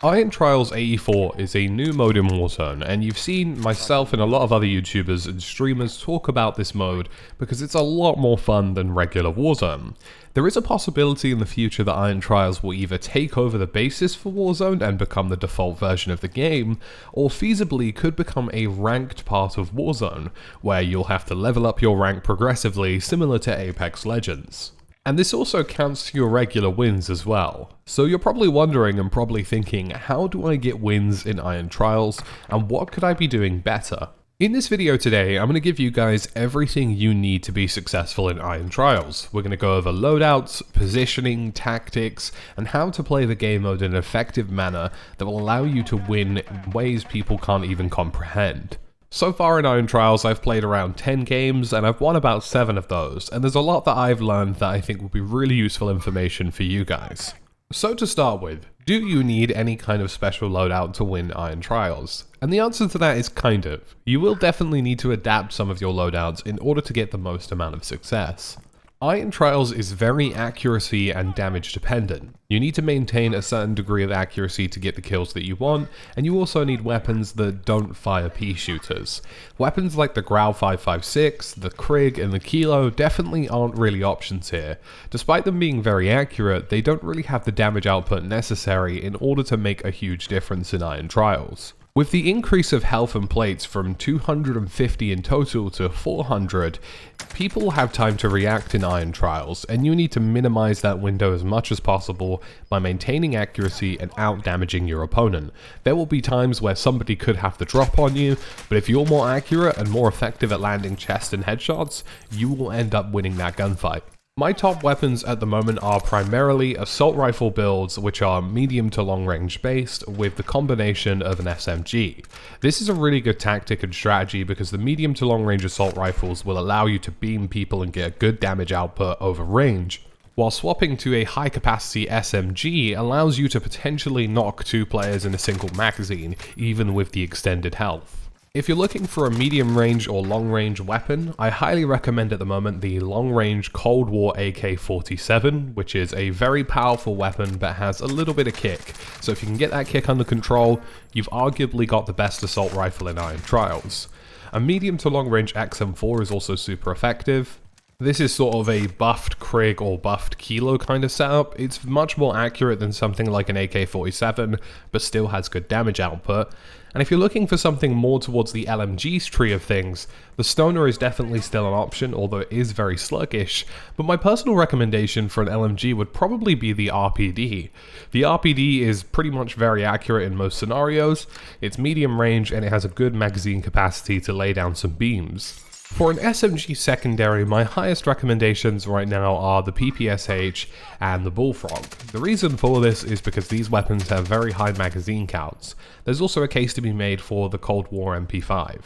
Iron Trials 84 is a new mode in Warzone, and you've seen myself and a lot of other YouTubers and streamers talk about this mode because it's a lot more fun than regular Warzone. There is a possibility in the future that Iron Trials will either take over the basis for Warzone and become the default version of the game, or feasibly could become a ranked part of Warzone, where you'll have to level up your rank progressively, similar to Apex Legends. And this also counts to your regular wins as well. So you're probably wondering and probably thinking, how do I get wins in Iron Trials, and what could I be doing better? In this video today, I'm going to give you guys everything you need to be successful in Iron Trials. We're going to go over loadouts, positioning, tactics, and how to play the game mode in an effective manner that will allow you to win in ways people can't even comprehend. So far in Iron Trials, I've played around 10 games, and I've won about 7 of those, and there's a lot that I've learned that I think will be really useful information for you guys. So to start with, do you need any kind of special loadout to win Iron Trials? And the answer to that is kind of. You will definitely need to adapt some of your loadouts in order to get the most amount of success. Iron Trials is very accuracy and damage dependent. You need to maintain a certain degree of accuracy to get the kills that you want, and you also need weapons that don't fire pea shooters. Weapons like the Grau 5.56, the Krig, and the Kilo definitely aren't really options here. Despite them being very accurate, they don't really have the damage output necessary in order to make a huge difference in Iron Trials. With the increase of health and plates from 250 in total to 400, people have time to react in Iron Trials, and you need to minimize that window as much as possible by maintaining accuracy and out-damaging your opponent. There will be times where somebody could have to drop on you, but if you're more accurate and more effective at landing chest and headshots, you will end up winning that gunfight. My top weapons at the moment are primarily assault rifle builds, which are medium to long range based, with the combination of an SMG. This is a really good tactic and strategy because the medium to long range assault rifles will allow you to beam people and get a good damage output over range, while swapping to a high capacity SMG allows you to potentially knock 2 players in a single magazine, even with the extended health. If you're looking for a medium range or long range weapon, I highly recommend at the moment the long range Cold War AK-47, which is a very powerful weapon but has a little bit of kick. So if you can get that kick under control, you've arguably got the best assault rifle in Iron Trials. A medium to long range XM4 is also super effective. This is sort of a buffed Krig or buffed Kilo kind of setup. It's much more accurate than something like an AK-47, but still has good damage output. And if you're looking for something more towards the LMG's tree of things, the Stoner is definitely still an option, although it is very sluggish, but my personal recommendation for an LMG would probably be the RPD. The RPD is pretty much very accurate in most scenarios, it's medium range, and it has a good magazine capacity to lay down some beams. For an SMG secondary, my highest recommendations right now are the PPSH and the Bullfrog. The reason for this is because these weapons have very high magazine counts. There's also a case to be made for the Cold War MP5.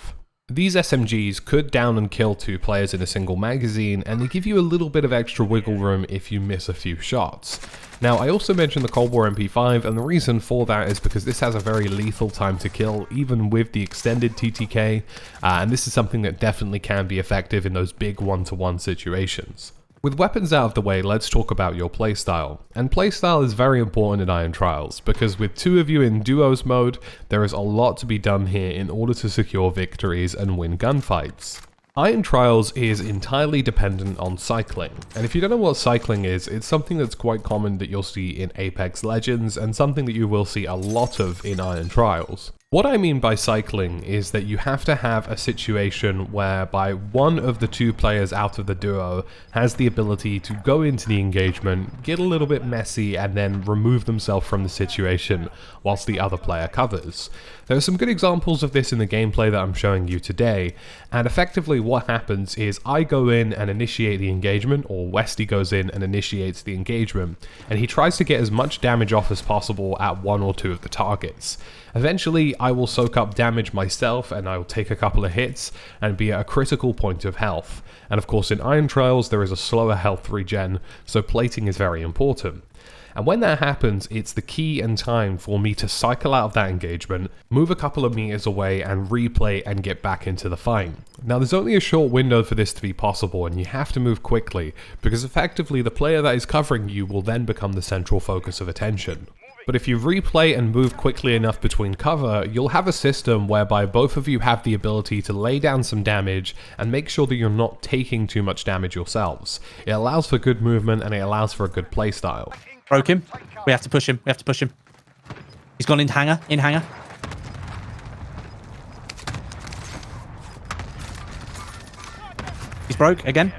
These SMGs could down and kill 2 players in a single magazine, and they give you a little bit of extra wiggle room if you miss a few shots. Now, I also mentioned the Cold War MP5, and the reason for that is because this has a very lethal time to kill, even with the extended TTK, and this is something that definitely can be effective in those big one-to-one situations. With weapons out of the way, let's talk about your playstyle. And playstyle is very important in Iron Trials, because with 2 of you in duos mode, there is a lot to be done here in order to secure victories and win gunfights. Iron Trials is entirely dependent on cycling, and if you don't know what cycling is, it's something that's quite common that you'll see in Apex Legends, and something that you will see a lot of in Iron Trials. What I mean by cycling is that you have to have a situation whereby one of the 2 players out of the duo has the ability to go into the engagement, get a little bit messy, and then remove themselves from the situation whilst the other player covers. There are some good examples of this in the gameplay that I'm showing you today, and effectively what happens is I go in and initiate the engagement, or Westy goes in and initiates the engagement, and he tries to get as much damage off as possible at 1 or 2 of the targets. Eventually, I will soak up damage myself, and I will take a couple of hits and be at a critical point of health. And of course, in Iron Trials, there is a slower health regen, so plating is very important. And when that happens, it's the key and time for me to cycle out of that engagement, move a couple of meters away, and replay and get back into the fight. Now, there's only a short window for this to be possible, and you have to move quickly, because effectively the player that is covering you will then become the central focus of attention. But if you replay and move quickly enough between cover, you'll have a system whereby both of you have the ability to lay down some damage and make sure that you're not taking too much damage yourselves. It allows for good movement and it allows for a good playstyle. Broke him. We have to push him. We have to push him. He's gone in hangar. In hangar. He's broke again.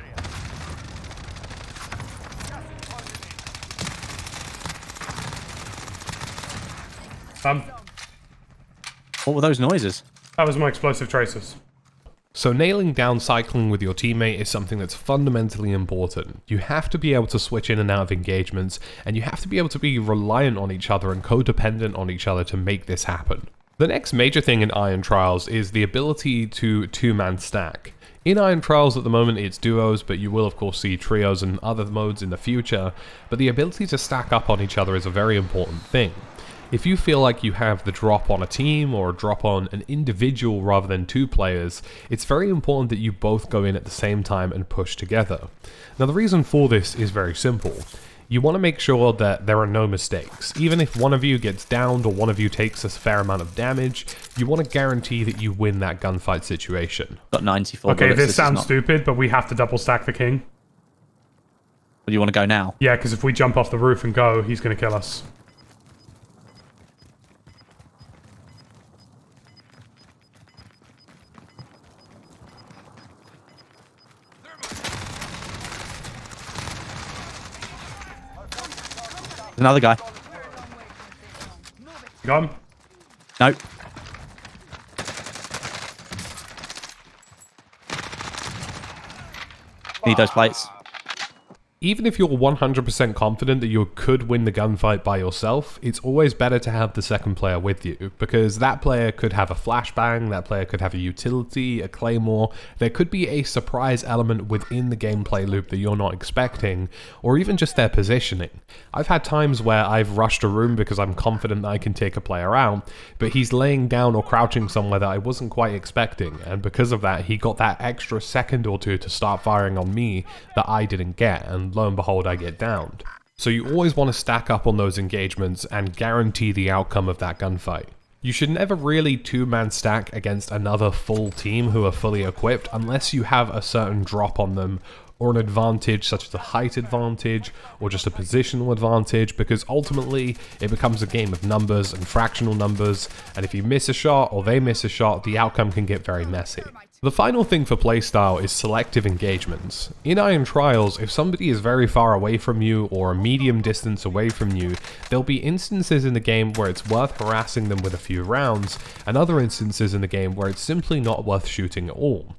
What were those noises? That was my explosive tracers. So nailing down cycling with your teammate is something that's fundamentally important. You have to be able to switch in and out of engagements, and you have to be able to be reliant on each other and codependent on each other to make this happen. The next major thing in Iron Trials is the ability to two-man stack. In Iron Trials at the moment it's duos, but you will of course see trios and other modes in the future, but the ability to stack up on each other is a very important thing. If you feel like you have the drop on a team or a drop on an individual rather than two players, it's very important that you both go in at the same time and push together. Now the reason for this is very simple. You want to make sure that there are no mistakes. Even if one of you gets downed or one of you takes a fair amount of damage, you want to guarantee that you win that gunfight situation. Got 94 Okay, bullets. this sounds stupid, but we have to double stack the king. Do you want to go now? Yeah, because if we jump off the roof and go, he's going to kill us. There's another guy. Got him? Nope. Need those plates. Even if you're 100% confident that you could win the gunfight by yourself, it's always better to have the second player with you, because that player could have a flashbang, that player could have a utility, a claymore, there could be a surprise element within the gameplay loop that you're not expecting, or even just their positioning. I've had times where I've rushed a room because I'm confident that I can take a player out, but he's laying down or crouching somewhere that I wasn't quite expecting, and because of that he got that extra second or two to start firing on me that I didn't get, and lo and behold I get downed. So you always want to stack up on those engagements and guarantee the outcome of that gunfight. You should never really two-man stack against another full team who are fully equipped unless you have a certain drop on them or an advantage such as a height advantage or just a positional advantage, because ultimately it becomes a game of numbers and fractional numbers, and if you miss a shot or they miss a shot, the outcome can get very messy. The final thing for playstyle is selective engagements. In Iron Trials, if somebody is very far away from you or a medium distance away from you, there'll be instances in the game where it's worth harassing them with a few rounds, and other instances in the game where it's simply not worth shooting at all.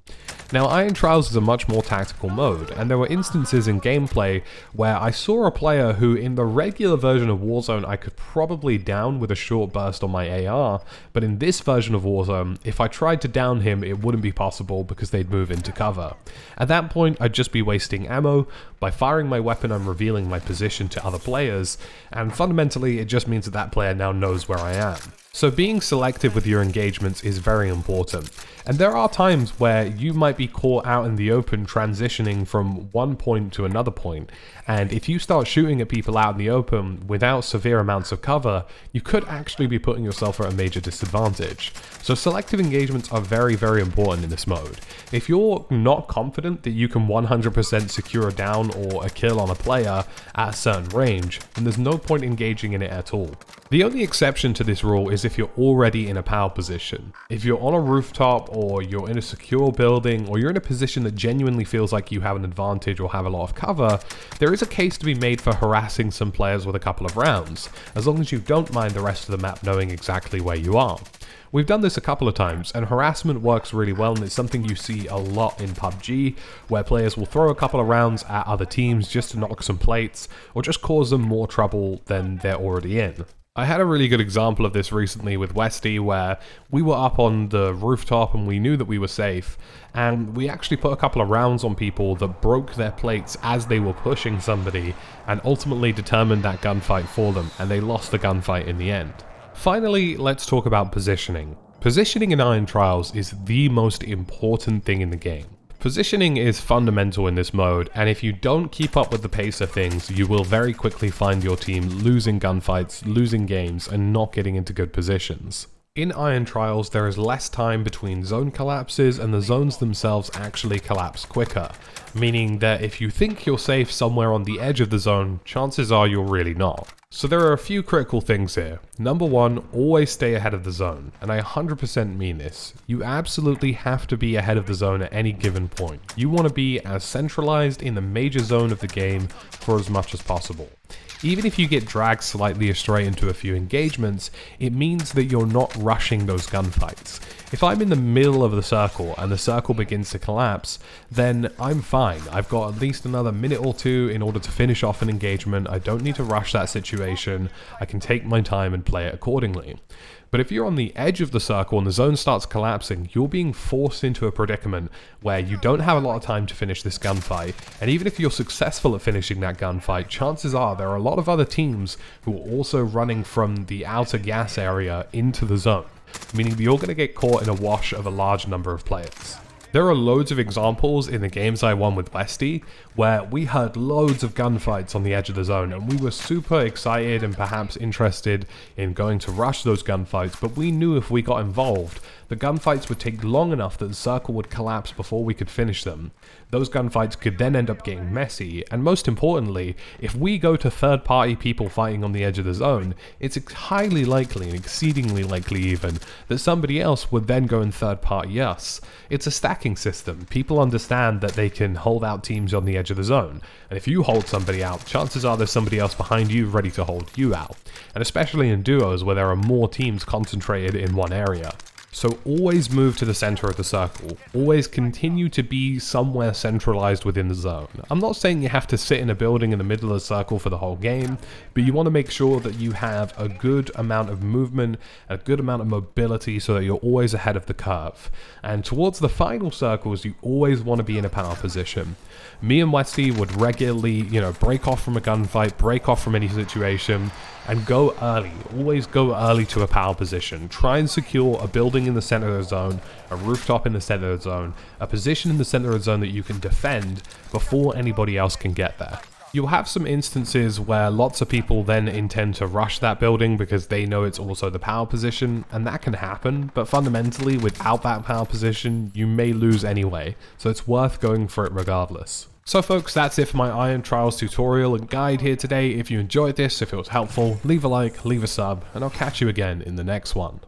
Now, Iron Trials is a much more tactical mode, and there were instances in gameplay where I saw a player who in the regular version of Warzone I could probably down with a short burst on my AR, but in this version of Warzone, if I tried to down him it wouldn't be possible because they'd move into cover. At that point I'd just be wasting ammo. By firing my weapon I'm revealing my position to other players, and fundamentally it just means that that player now knows where I am. So being selective with your engagements is very important, and there are times where you might be caught out in the open transitioning from one point to another point, and if you start shooting at people out in the open without severe amounts of cover, you could actually be putting yourself at a major disadvantage. So selective engagements are very, very important in this mode. If you're not confident that you can 100% secure a down or a kill on a player at a certain range, then there's no point engaging in it at all. The only exception to this rule is if you're already in a power position. If you're on a rooftop, or you're in a secure building, or you're in a position that genuinely feels like you have an advantage or have a lot of cover, there is a case to be made for harassing some players with a couple of rounds, as long as you don't mind the rest of the map knowing exactly where you are. We've done this a couple of times, and harassment works really well, and it's something you see a lot in PUBG, where players will throw a couple of rounds at other teams just to knock some plates, or just cause them more trouble than they're already in. I had a really good example of this recently with Westy, where we were up on the rooftop and we knew that we were safe, and we actually put a couple of rounds on people that broke their plates as they were pushing somebody, and ultimately determined that gunfight for them, and they lost the gunfight in the end. Finally, let's talk about positioning. Positioning in Iron Trials is the most important thing in the game. Positioning is fundamental in this mode, and if you don't keep up with the pace of things, you will very quickly find your team losing gunfights, losing games, and not getting into good positions. In Iron Trials, there is less time between zone collapses and the zones themselves actually collapse quicker, meaning that if you think you're safe somewhere on the edge of the zone, chances are you're really not. So there are a few critical things here. Number one, always stay ahead of the zone, and I 100% mean this. You absolutely have to be ahead of the zone at any given point. You want to be as centralized in the major zone of the game for as much as possible. Even if you get dragged slightly astray into a few engagements, it means that you're not rushing those gunfights. If I'm in the middle of the circle and the circle begins to collapse, then I'm fine. I've got at least another minute or two in order to finish off an engagement. I don't need to rush that situation. I can take my time and play it accordingly. But if you're on the edge of the circle and the zone starts collapsing, you're being forced into a predicament where you don't have a lot of time to finish this gunfight, and even if you're successful at finishing that gunfight, chances are there are a lot of other teams who are also running from the outer gas area into the zone, meaning that you're going to get caught in a wash of a large number of players. There are loads of examples in the games I won with Westy where we heard loads of gunfights on the edge of the zone and we were super excited and perhaps interested in going to rush those gunfights, but we knew if we got involved, the gunfights would take long enough that the circle would collapse before we could finish them. Those gunfights could then end up getting messy, and most importantly, if we go to third-party people fighting on the edge of the zone, it's highly likely, and exceedingly likely even, that somebody else would then go and third-party us. It's a stacking system. People understand that they can hold out teams on the edge of the zone, and if you hold somebody out, chances are there's somebody else behind you ready to hold you out, and especially in duos where there are more teams concentrated in one area. So always move to the center of the circle. Always continue to be somewhere centralized within the zone. I'm not saying you have to sit in a building in the middle of the circle for the whole game, but you want to make sure that you have a good amount of movement, a good amount of mobility so that you're always ahead of the curve. And towards the final circles, you always want to be in a power position. Me and Westy would regularly, break off from a gunfight, break off from any situation, and go early. Always go early to a power position. Try and secure a building in the center of the zone, a rooftop in the center of the zone, a position in the center of the zone that you can defend before anybody else can get there. You'll have some instances where lots of people then intend to rush that building because they know it's also the power position, and that can happen, but fundamentally without that power position, you may lose anyway, so it's worth going for it regardless. So folks, that's it for my Iron Trials tutorial and guide here today. If you enjoyed this, if it was helpful, leave a like, leave a sub, and I'll catch you again in the next one.